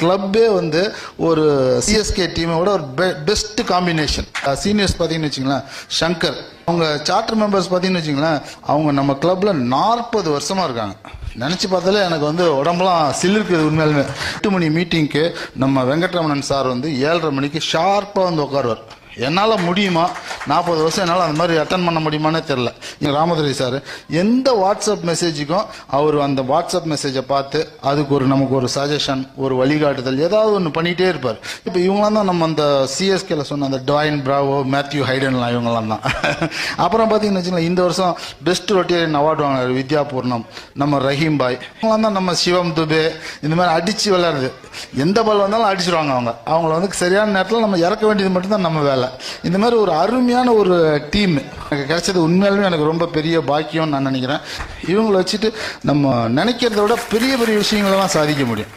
கிளப்பே வந்து ஒரு சிஎஸ்கே டீமோட ஒரு பெஸ்ட் காம்பினேஷன். சீனியர்ஸ் பார்த்தீங்கன்னு வச்சுங்களேன், ஷங்கர் அவங்க சார்ட்டர் மெம்பர்ஸ் பார்த்தீங்கன்னு வச்சுங்களேன், அவங்க நம்ம கிளப்ல 40 வருஷமா இருக்காங்க. நினச்சி பார்த்தாலே எனக்கு வந்து உடம்புலாம் சில்லுக்குது உண்மையாலுமே. 8 மணி மீட்டிங்க்கு நம்ம வெங்கட்ரமணன் சார் வந்து 7:30 மணிக்கு ஷார்ப்பாக வந்து உட்காருவார். என்னால் முடியுமா? 40 வருஷம் என்னால் அந்த மாதிரி அட்டன் பண்ண முடியுமானே தெரில. ராமதுரை சார் எந்த வாட்ஸ்அப் மெசேஜுக்கும் அவர் அந்த வாட்ஸ்அப் மெசேஜை பார்த்து அதுக்கு நமக்கு ஒரு சஜஷன், ஒரு வழிகாட்டுதல் ஏதாவது ஒன்று பண்ணிகிட்டே இருப்பார். இப்போ இவங்களாம் தான் நம்ம அந்த சிஎஸ்கேல சொன்ன அந்த டுவைன் பிராவோ, மேத்யூ ஹைடன்லாம் இவங்கெல்லாம் தான். அப்புறம் பார்த்தீங்கன்னு வச்சுக்கோங்களேன், இந்த வருஷம் பெஸ்ட் ரொட்டேரியன் அவார்டு வாங்கினார் வித்யா பூர்ணம் நம்ம ரஹீம் பாய். இவங்களாம் தான் நம்ம சிவம் துபே இந்த மாதிரி அடித்து விளையாடுறது. எந்த பால் வந்தாலும் அடிச்சிருவாங்க. அவங்கள வந்து சரியான நேரத்தில் நம்ம இறக்க வேண்டியது மட்டும்தான் நம்ம வேலை. இந்த மாதிரி ஒரு அருமையான ஒரு டீம் எனக்கு கிடைச்சது உண்மையாலுமே எனக்கு ரொம்ப பெரிய பாக்கியம்னு நான் நினைக்கிறேன். இவங்களை வச்சுட்டு நம்ம நினைக்கிறத விட பெரிய பெரிய விஷயங்களெல்லாம் சாதிக்க முடியும்.